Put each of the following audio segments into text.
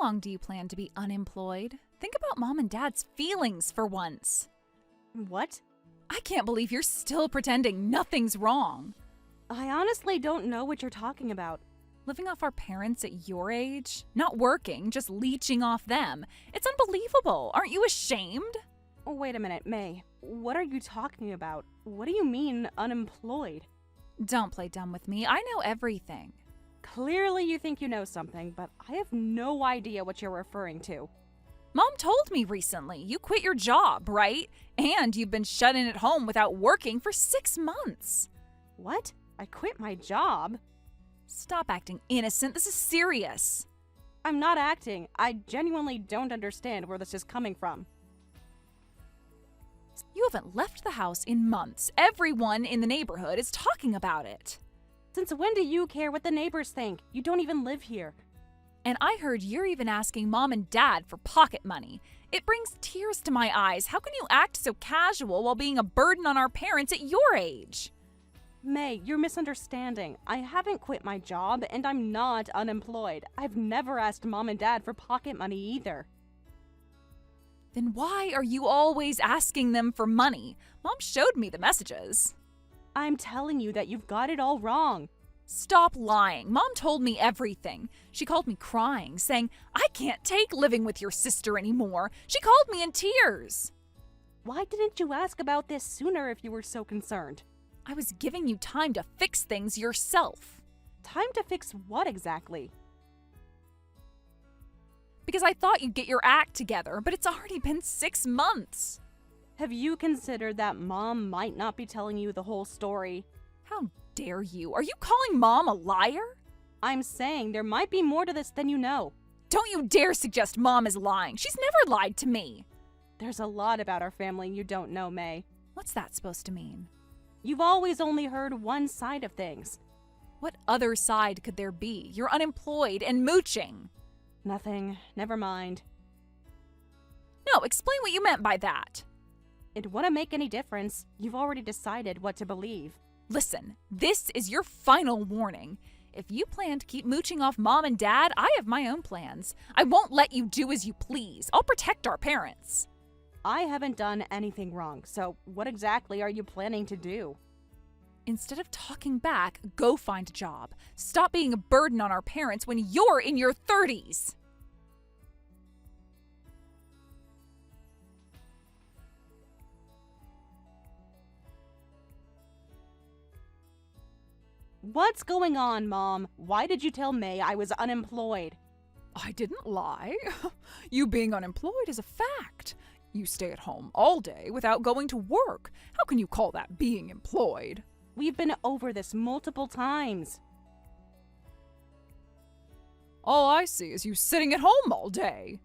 long do you plan to be unemployed? Think about Mom and Dad's feelings for once. What? I can't believe you're still pretending nothing's wrong. I honestly don't know what you're talking about. Living off our parents at your age? Not working, just leeching off them. It's unbelievable. Aren't you ashamed? Oh, wait a minute, May. What are you talking about? What do you mean, unemployed? Don't play dumb with me. I know everything. Clearly you think you know something, but I have no idea what you're referring to. Mom told me recently you quit your job, right? And you've been shut in at home without working for 6 months. What? I quit my job? Stop acting innocent. This is serious. I'm not acting. I genuinely don't understand where this is coming from. You haven't left the house in months. Everyone in the neighborhood is talking about it. Since when do you care what the neighbors think? You don't even live here. And I heard you're even asking Mom and Dad for pocket money. It brings tears to my eyes. How can you act so casual while being a burden on our parents at your age? May, you're misunderstanding. I haven't quit my job, and I'm not unemployed. I've never asked Mom and Dad for pocket money either. Then why are you always asking them for money? Mom showed me the messages. I'm telling you that you've got it all wrong. Stop lying. Mom told me everything. She called me crying, saying, I can't take living with your sister anymore. She called me in tears. Why didn't you ask about this sooner if you were so concerned? I was giving you time to fix things yourself. Time to fix what exactly? Because I thought you'd get your act together, but it's already been 6 months. Have you considered that Mom might not be telling you the whole story? How dare you? Are you calling Mom a liar? I'm saying there might be more to this than you know. Don't you dare suggest Mom is lying. She's never lied to me. There's a lot about our family you don't know, May. What's that supposed to mean? You've always only heard one side of things. What other side could there be? You're unemployed and mooching. Nothing. Never mind. No, explain what you meant by that. It wouldn't make any difference. You've already decided what to believe. Listen, this is your final warning. If you plan to keep mooching off Mom and Dad, I have my own plans. I won't let you do as you please. I'll protect our parents. I haven't done anything wrong, so what exactly are you planning to do? Instead of talking back, go find a job. Stop being a burden on our parents when you're in your 30s. What's going on, Mom? Why did you tell May I was unemployed? I didn't lie. You being unemployed is a fact. You stay at home all day without going to work. How can you call that being employed? We've been over this multiple times. All I see is you sitting at home all day.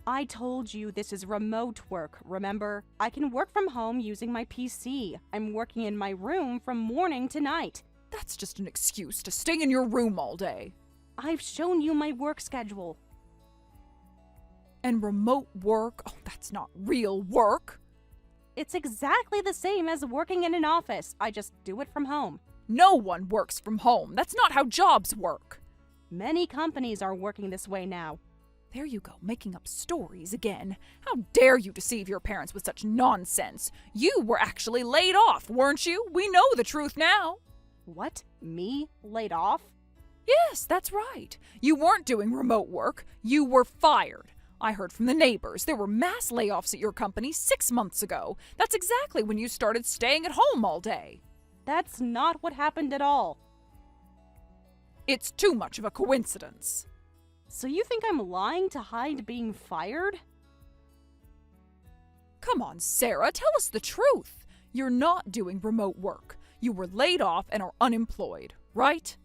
I told you this is remote work, remember? I can work from home using my PC. I'm working in my room from morning to night. That's just an excuse to stay in your room all day. I've shown you my work schedule. And remote work? Oh, that's not real work. It's exactly the same as working in an office. I just do it from home. No one works from home. That's not how jobs work. Many companies are working this way now. There you go, making up stories again. How dare you deceive your parents with such nonsense? You were actually laid off, weren't you? We know the truth now. What? Me? Laid off? Yes, that's right. You weren't doing remote work. You were fired. I heard from the neighbors there were mass layoffs at your company 6 months ago. That's exactly when you started staying at home all day. That's not what happened at all. It's too much of a coincidence. So you think I'm lying to hide being fired? Come on, Sarah, tell us the truth. You're not doing remote work. You were laid off and are unemployed, right?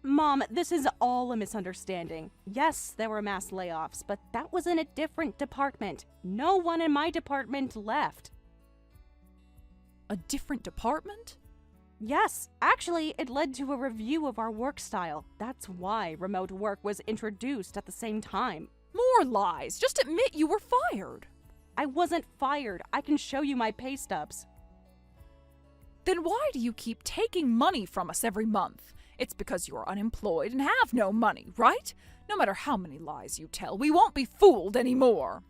Mom, this is all a misunderstanding. Yes, there were mass layoffs, but that was in a different department. No one in my department left. A different department? Yes, actually, it led to a review of our work style. That's why remote work was introduced at the same time. More lies. Just admit you were fired. I wasn't fired. I can show you my pay stubs. Then why do you keep taking money from us every month? It's because you're unemployed and have no money, right? No matter how many lies you tell, we won't be fooled anymore.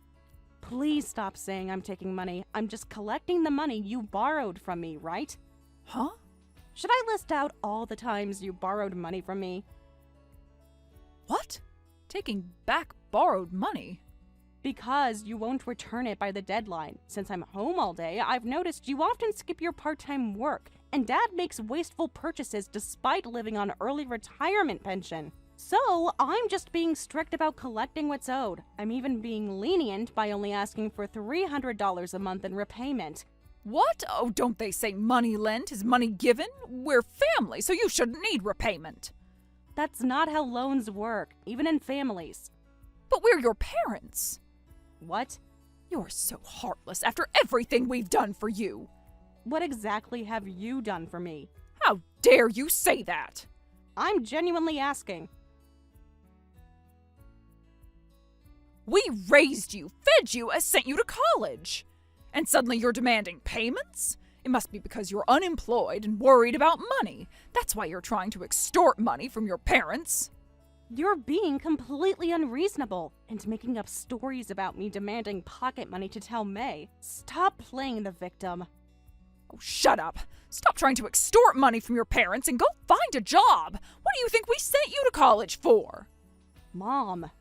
Please stop saying I'm taking money. I'm just collecting the money you borrowed from me, right? Huh? Should I list out all the times you borrowed money from me? What? Taking back borrowed money? Because you won't return it by the deadline. Since I'm home all day, I've noticed you often skip your part-time work, and Dad makes wasteful purchases despite living on early retirement pension. So, I'm just being strict about collecting what's owed. I'm even being lenient by only asking for $300 a month in repayment. What? Oh, don't they say money lent is money given? We're family, so you shouldn't need repayment. That's not how loans work, even in families. But we're your parents. What? You're so heartless after everything we've done for you. What exactly have you done for me? How dare you say that? I'm genuinely asking. We raised you, fed you, and sent you to college. And suddenly you're demanding payments? It must be because you're unemployed and worried about money. That's why you're trying to extort money from your parents. You're being completely unreasonable and making up stories about me demanding pocket money to tell May. Stop playing the victim. Oh, shut up. Stop trying to extort money from your parents and go find a job. What do you think we sent you to college for? Mom.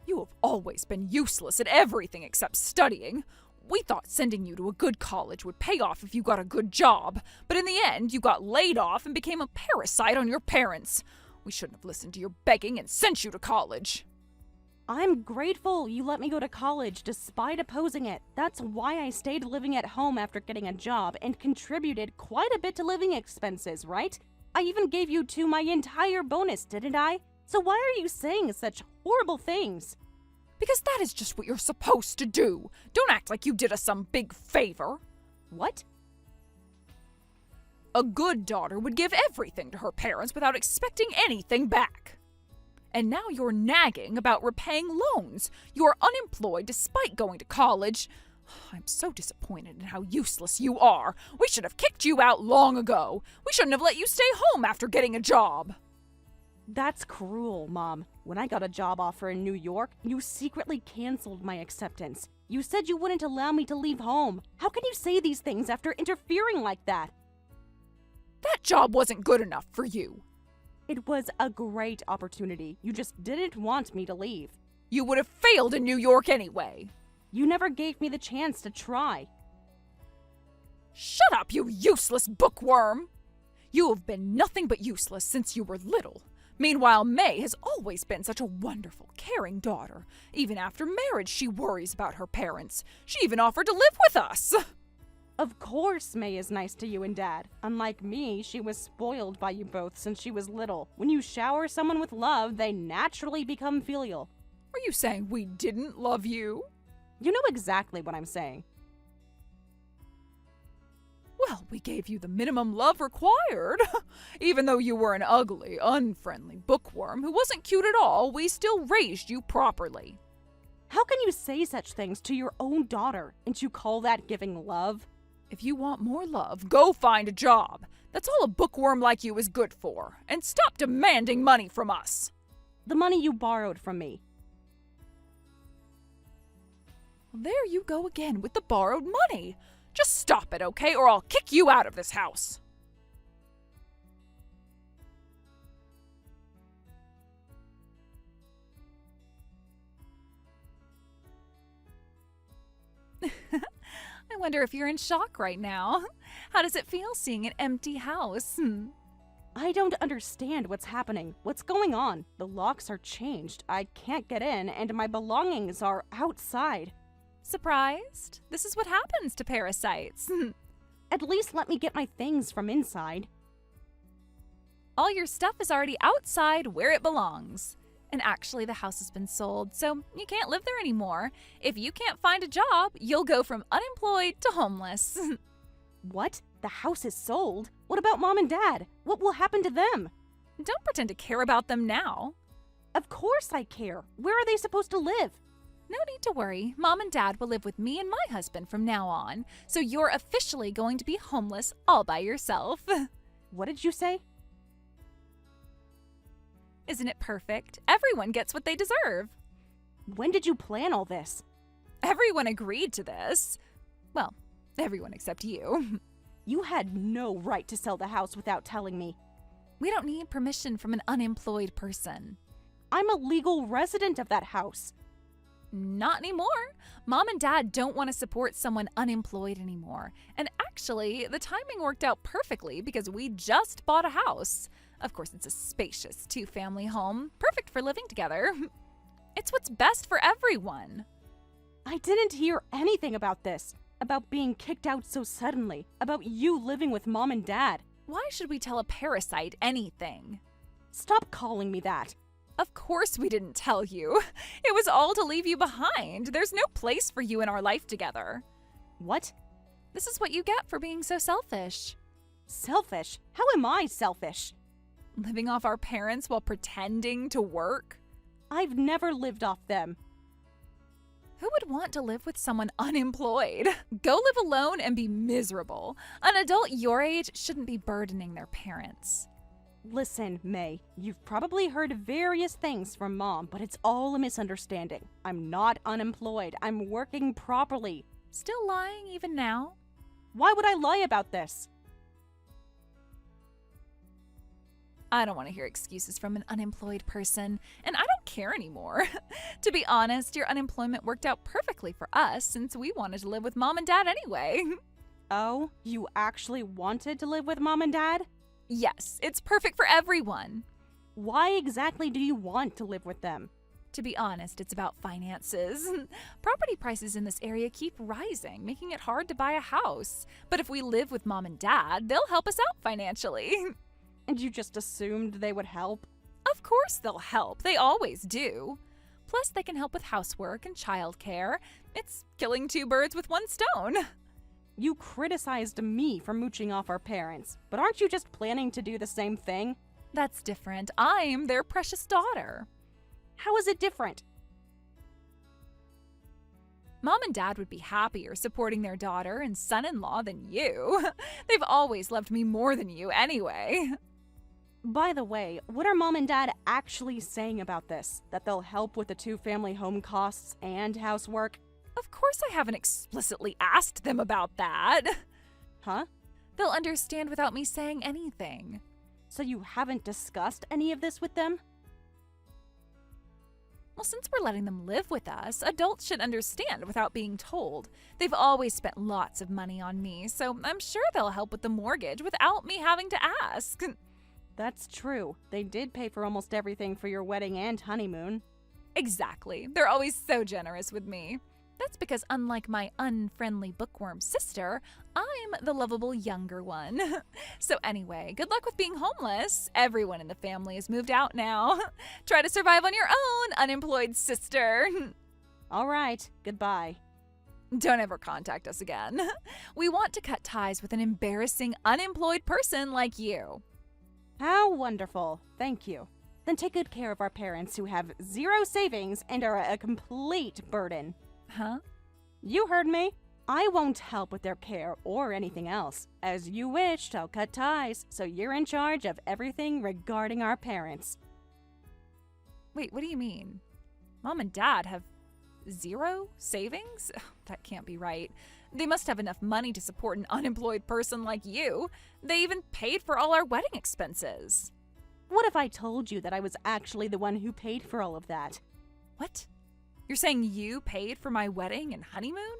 You have always been useless at everything except studying. We thought sending you to a good college would pay off if you got a good job, but in the end, you got laid off and became a parasite on your parents. We shouldn't have listened to your begging and sent you to college. I'm grateful you let me go to college despite opposing it. That's why I stayed living at home after getting a job and contributed quite a bit to living expenses, right? I even gave you two my entire bonus, didn't I? So why are you saying such horrible things? Because that is just what you're supposed to do. Don't act like you did us some big favor. What? A good daughter would give everything to her parents without expecting anything back. And now you're nagging about repaying loans. You're unemployed despite going to college. I'm so disappointed in how useless you are. We should have kicked you out long ago. We shouldn't have let you stay home after getting a job. That's cruel, Mom. When I got a job offer in New York, you secretly canceled my acceptance. You said you wouldn't allow me to leave home. How can you say these things after interfering like that? That job wasn't good enough for you. It was a great opportunity. You just didn't want me to leave. You would have failed in New York anyway. You never gave me the chance to try. Shut up, you useless bookworm! You have been nothing but useless since you were little. Meanwhile, May has always been such a wonderful, caring daughter. Even after marriage, she worries about her parents. She even offered to live with us. Of course May is nice to you and Dad. Unlike me, she was spoiled by you both since she was little. When you shower someone with love, they naturally become filial. Are you saying we didn't love you? You know exactly what I'm saying. Well, we gave you the minimum love required. Even though you were an ugly, unfriendly bookworm who wasn't cute at all, we still raised you properly. How can you say such things to your own daughter? And you call that giving love? If you want more love, go find a job. That's all a bookworm like you is good for. And stop demanding money from us. The money you borrowed from me. There you go again with the borrowed money. Just stop it, okay? Or I'll kick you out of this house. I wonder if you're in shock right now. How does it feel seeing an empty house? I don't understand what's happening. What's going on? The locks are changed. I can't get in, and my belongings are outside. Surprised? This is what happens to parasites. At least let me get my things from inside. All your stuff is already outside where it belongs. And actually, the house has been sold, so you can't live there anymore. If you can't find a job, you'll go from unemployed to homeless. What? The house is sold? What about Mom and Dad? What will happen to them? Don't pretend to care about them now. Of course I care. Where are they supposed to live? No need to worry. Mom and Dad will live with me and my husband from now on, so you're officially going to be homeless all by yourself. What did you say? Isn't it perfect? Everyone gets what they deserve. When did you plan all this? Everyone agreed to this. Well, everyone except you. You had no right to sell the house without telling me. We don't need permission from an unemployed person. I'm a legal resident of that house. Not anymore. Mom and Dad don't want to support someone unemployed anymore. And actually, the timing worked out perfectly because we just bought a house. Of course, it's a spacious two-family home, perfect for living together. It's what's best for everyone. I didn't hear anything about this. About being kicked out so suddenly. About you living with Mom and Dad. Why should we tell a parasite anything? Stop calling me that. Of course we didn't tell you. It was all to leave you behind. There's no place for you in our life together. What? This is what you get for being so selfish. Selfish? How am I selfish? Living off our parents while pretending to work? I've never lived off them. Who would want to live with someone unemployed? Go live alone and be miserable. An adult your age shouldn't be burdening their parents. Listen, May, you've probably heard various things from Mom, but it's all a misunderstanding. I'm not unemployed. I'm working properly. Still lying even now? Why would I lie about this? I don't want to hear excuses from an unemployed person, and I don't care anymore. To be honest, your unemployment worked out perfectly for us since we wanted to live with Mom and Dad anyway. Oh, you actually wanted to live with Mom and Dad? Yes, it's perfect for everyone. Why exactly do you want to live with them? To be honest, it's about finances. Property prices in this area keep rising, making it hard to buy a house. But if we live with Mom and Dad, they'll help us out financially. And you just assumed they would help? Of course they'll help. They always do. Plus, they can help with housework and childcare. It's killing two birds with one stone. You criticized me for mooching off our parents, but aren't you just planning to do the same thing? That's different. I'm their precious daughter. How is it different? Mom and Dad would be happier supporting their daughter and son-in-law than you. They've always loved me more than you anyway. By the way, what are Mom and Dad actually saying about this? That they'll help with the two-family home costs and housework? Of course I haven't explicitly asked them about that. Huh? They'll understand without me saying anything. So you haven't discussed any of this with them? Well, since we're letting them live with us, adults should understand without being told. They've always spent lots of money on me, so I'm sure they'll help with the mortgage without me having to ask. That's true. They did pay for almost everything for your wedding and honeymoon. Exactly. They're always so generous with me. That's because unlike my unfriendly bookworm sister, I'm the lovable younger one. So anyway, good luck with being homeless. Everyone in the family has moved out now. Try to survive on your own, unemployed sister. All right, goodbye. Don't ever contact us again. We want to cut ties with an embarrassing, unemployed person like you. How wonderful. Thank you. Then take good care of our parents who have zero savings and are a complete burden. Huh? You heard me. I won't help with their care or anything else. As you wished, I'll cut ties, so you're in charge of everything regarding our parents. Wait, what do you mean? Mom and Dad have zero savings? That can't be right. They must have enough money to support an unemployed person like you. They even paid for all our wedding expenses. What if I told you that I was actually the one who paid for all of that? What? You're saying you paid for my wedding and honeymoon?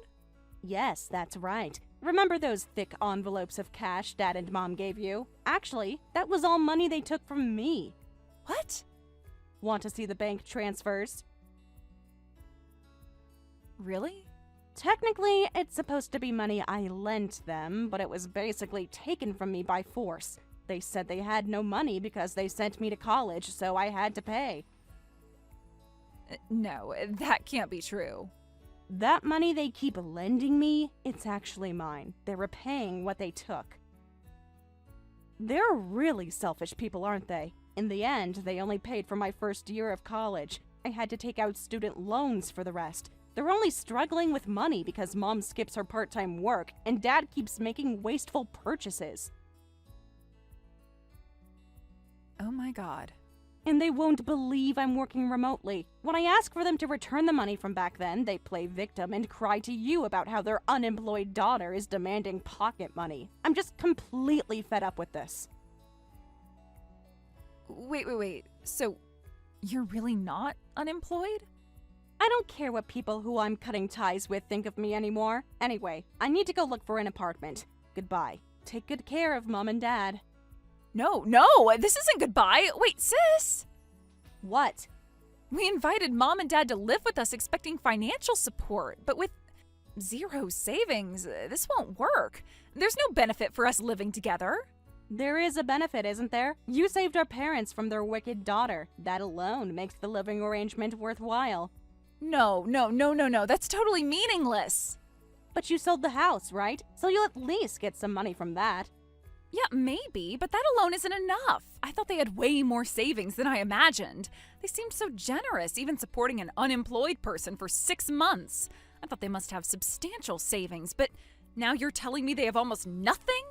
Yes, that's right. Remember those thick envelopes of cash Dad and Mom gave you? Actually, that was all money they took from me. What? Want to see the bank transfers? Really? Technically, it's supposed to be money I lent them, but it was basically taken from me by force. They said they had no money because they sent me to college, so I had to pay. No, that can't be true. That money they keep lending me, it's actually mine. They're repaying what they took. They're really selfish people, aren't they? In the end, they only paid for my first year of college. I had to take out student loans for the rest. They're only struggling with money because Mom skips her part-time work and Dad keeps making wasteful purchases. Oh my God. And they won't believe I'm working remotely. When I ask for them to return the money from back then, they play victim and cry to you about how their unemployed daughter is demanding pocket money. I'm just completely fed up with this. Wait. So, you're really not unemployed? I don't care what people who I'm cutting ties with think of me anymore. Anyway, I need to go look for an apartment. Goodbye. Take good care of Mom and Dad. No, this isn't goodbye. Wait, sis! What? We invited Mom and Dad to live with us expecting financial support, but with zero savings, this won't work. There's no benefit for us living together. There is a benefit, isn't there? You saved our parents from their wicked daughter. That alone makes the living arrangement worthwhile. No, that's totally meaningless. But you sold the house, right? So you'll at least get some money from that. Yeah, maybe, but that alone isn't enough. I thought they had way more savings than I imagined. They seemed so generous, even supporting an unemployed person for 6 months. I thought they must have substantial savings, but now you're telling me they have almost nothing?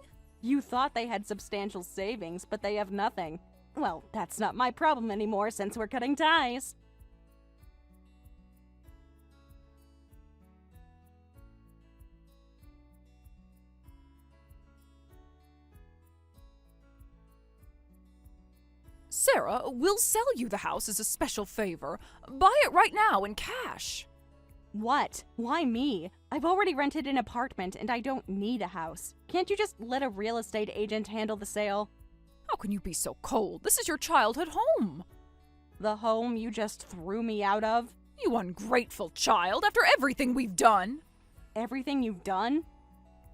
You thought they had substantial savings, but they have nothing. Well, that's not my problem anymore since we're cutting ties. Sarah, we'll sell you the house as a special favor. Buy it right now in cash. What? Why me? I've already rented an apartment and I don't need a house. Can't you just let a real estate agent handle the sale? How can you be so cold? This is your childhood home. The home you just threw me out of? You ungrateful child, after everything we've done. Everything you've done?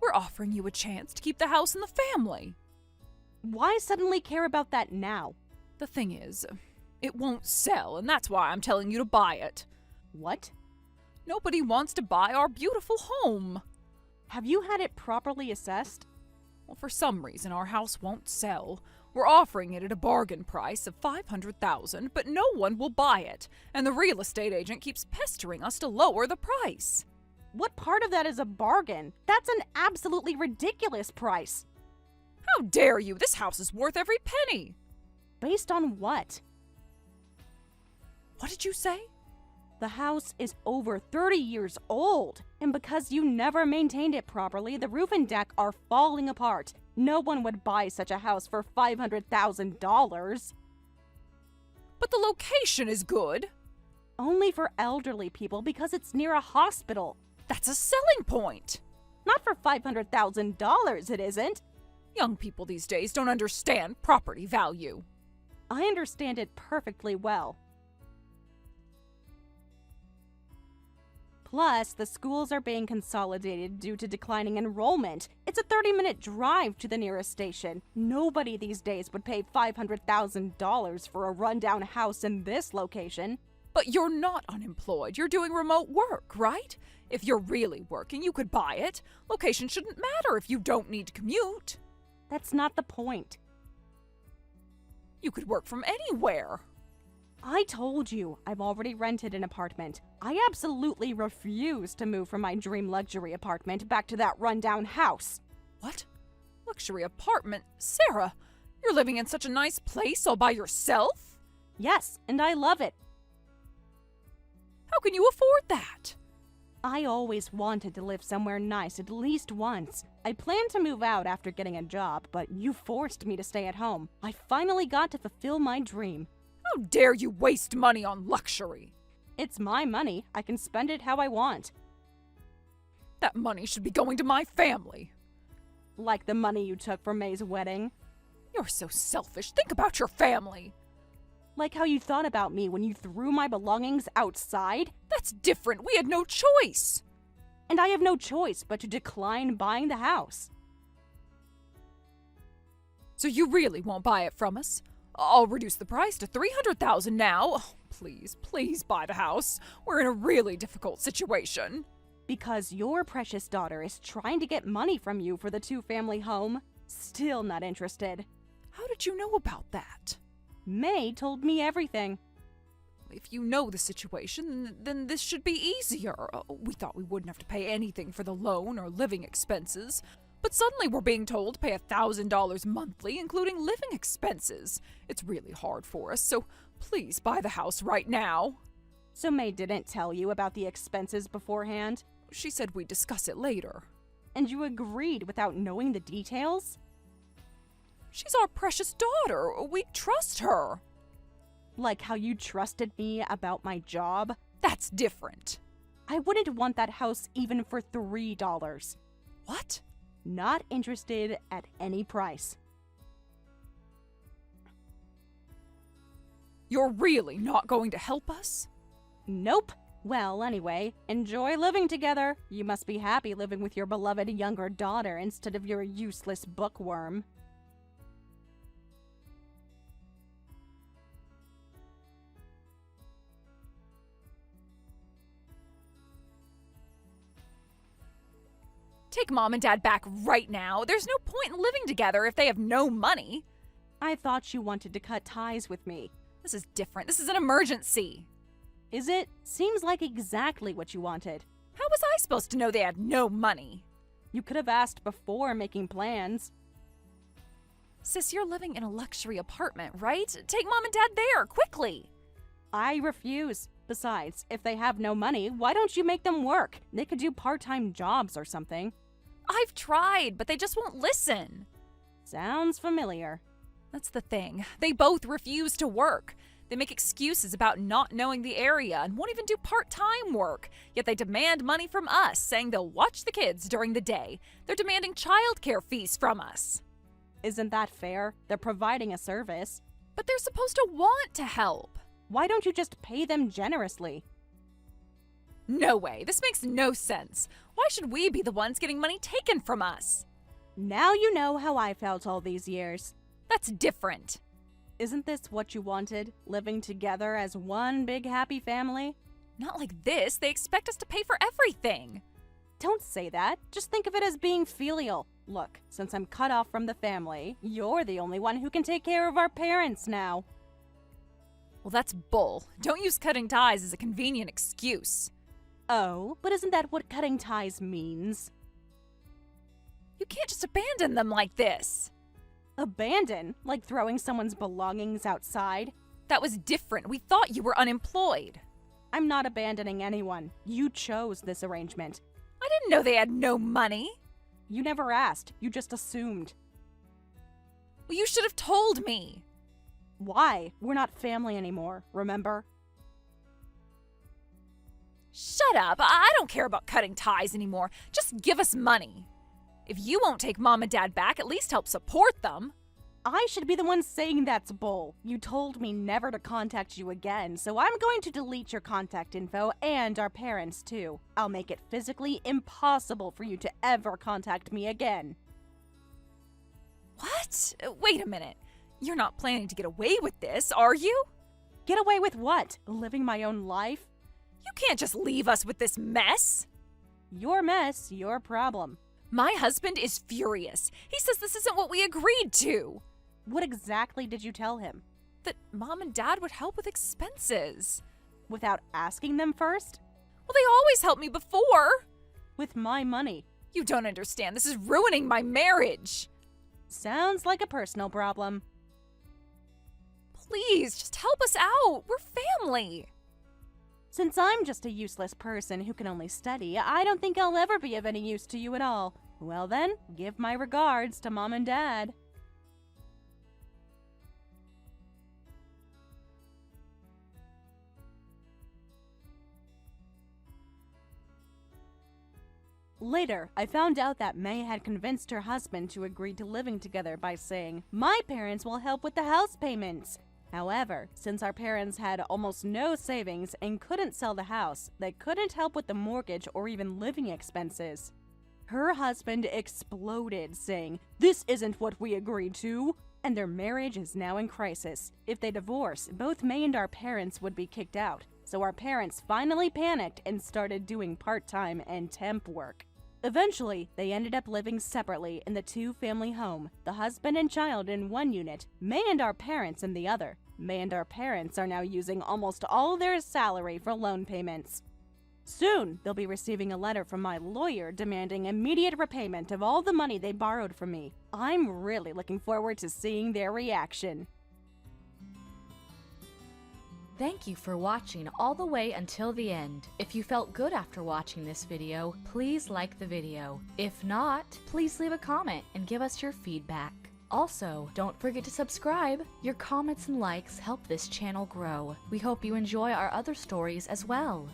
We're offering you a chance to keep the house in the family. Why suddenly care about that now? The thing is, it won't sell, and that's why I'm telling you to buy it. What? Nobody wants to buy our beautiful home. Have you had it properly assessed? Well, for some reason, our house won't sell. We're offering it at a bargain price of $500,000, but no one will buy it, and the real estate agent keeps pestering us to lower the price. What part of that is a bargain? That's an absolutely ridiculous price. How dare you? This house is worth every penny. Based on what? What did you say? The house is over 30 years old, and because you never maintained it properly, the roof and deck are falling apart. No one would buy such a house for $500,000. But the location is good. Only for elderly people because it's near a hospital. That's a selling point. Not for $500,000, it isn't. Young people these days don't understand property value. I understand it perfectly well. Plus, the schools are being consolidated due to declining enrollment. It's a 30-minute drive to the nearest station. Nobody these days would pay $500,000 for a rundown house in this location. But you're not unemployed. You're doing remote work, right? If you're really working, you could buy it. Location shouldn't matter if you don't need to commute. That's not the point. You could work from anywhere. I told you, I've already rented an apartment. I absolutely refuse to move from my dream luxury apartment back to that rundown house. What? Luxury apartment? Sarah, you're living in such a nice place all by yourself? Yes, and I love it. How can you afford that? I always wanted to live somewhere nice at least once. I planned to move out after getting a job, but you forced me to stay at home. I finally got to fulfill my dream. How dare you waste money on luxury? It's my money. I can spend it how I want. That money should be going to my family. Like the money you took for May's wedding. You're so selfish. Think about your family. Like how you thought about me when you threw my belongings outside? That's different. We had no choice. And I have no choice but to decline buying the house. So you really won't buy it from us? I'll reduce the price to $300,000 now. Oh, please buy the house. We're in a really difficult situation. Because your precious daughter is trying to get money from you for the two-family home. Still not interested. How did you know about that? May told me everything. If you know the situation, then this should be easier. We thought we wouldn't have to pay anything for the loan or living expenses. But suddenly we're being told to pay $1,000 monthly, including living expenses. It's really hard for us, so please buy the house right now. So May didn't tell you about the expenses beforehand? She said we'd discuss it later. And you agreed without knowing the details? She's our precious daughter. We trust her. Like how you trusted me about my job? That's different. I wouldn't want that house even for $3. What? Not interested at any price. You're really not going to help us? Nope. Well, anyway, enjoy living together. You must be happy living with your beloved younger daughter instead of your useless bookworm. Take Mom and Dad back right now. There's no point in living together if they have no money. I thought you wanted to cut ties with me. This is different. This is an emergency. Is it? Seems like exactly what you wanted. How was I supposed to know they had no money? You could have asked before making plans. Sis, you're living in a luxury apartment, right? Take Mom and Dad there, quickly. I refuse. Besides, if they have no money, why don't you make them work? They could do part-time jobs or something. I've tried, but they just won't listen. Sounds familiar. That's the thing. They both refuse to work. They make excuses about not knowing the area and won't even do part-time work. Yet they demand money from us, saying they'll watch the kids during the day. They're demanding childcare fees from us. Isn't that fair? They're providing a service. But they're supposed to want to help. Why don't you just pay them generously? No way. This makes no sense. Why should we be the ones getting money taken from us? Now you know how I felt all these years. That's different. Isn't this what you wanted? Living together as one big happy family? Not like this. They expect us to pay for everything. Don't say that. Just think of it as being filial. Look, since I'm cut off from the family, you're the only one who can take care of our parents now. Well, that's bull. Don't use cutting ties as a convenient excuse. Oh, but isn't that what cutting ties means? You can't just abandon them like this. Abandon? Like throwing someone's belongings outside? That was different. We thought you were unemployed. I'm not abandoning anyone. You chose this arrangement. I didn't know they had no money. You never asked. You just assumed. Well, you should have told me. Why? We're not family anymore, remember? Shut up. I don't care about cutting ties anymore. Just give us money. If you won't take Mom and Dad back, at least help support them. I should be the one saying that's bull. You told me never to contact you again, so I'm going to delete your contact info and our parents too. I'll make it physically impossible for you to ever contact me again. What? Wait a minute. You're not planning to get away with this, are you? Get away with what? Living my own life? You can't just leave us with this mess. Your mess, your problem. My husband is furious. He says this isn't what we agreed to. What exactly did you tell him? That Mom and Dad would help with expenses. Without asking them first? Well, they always helped me before. With my money. You don't understand. This is ruining my marriage. Sounds like a personal problem. Please, just help us out. We're family. Since I'm just a useless person who can only study, I don't think I'll ever be of any use to you at all. Well then, give my regards to Mom and Dad. Later, I found out that May had convinced her husband to agree to living together by saying, "My parents will help with the house payments." However, since our parents had almost no savings and couldn't sell the house, they couldn't help with the mortgage or even living expenses. Her husband exploded, saying, "This isn't what we agreed to!" And their marriage is now in crisis. If they divorce, both May and our parents would be kicked out. So our parents finally panicked and started doing part-time and temp work. Eventually, they ended up living separately in the two-family home, the husband and child in one unit, May and our parents in the other. May and our parents are now using almost all their salary for loan payments. Soon, they'll be receiving a letter from my lawyer demanding immediate repayment of all the money they borrowed from me. I'm really looking forward to seeing their reaction. Thank you for watching all the way until the end. If you felt good after watching this video, please like the video. If not, please leave a comment and give us your feedback. Also, don't forget to subscribe. Your comments and likes help this channel grow. We hope you enjoy our other stories as well.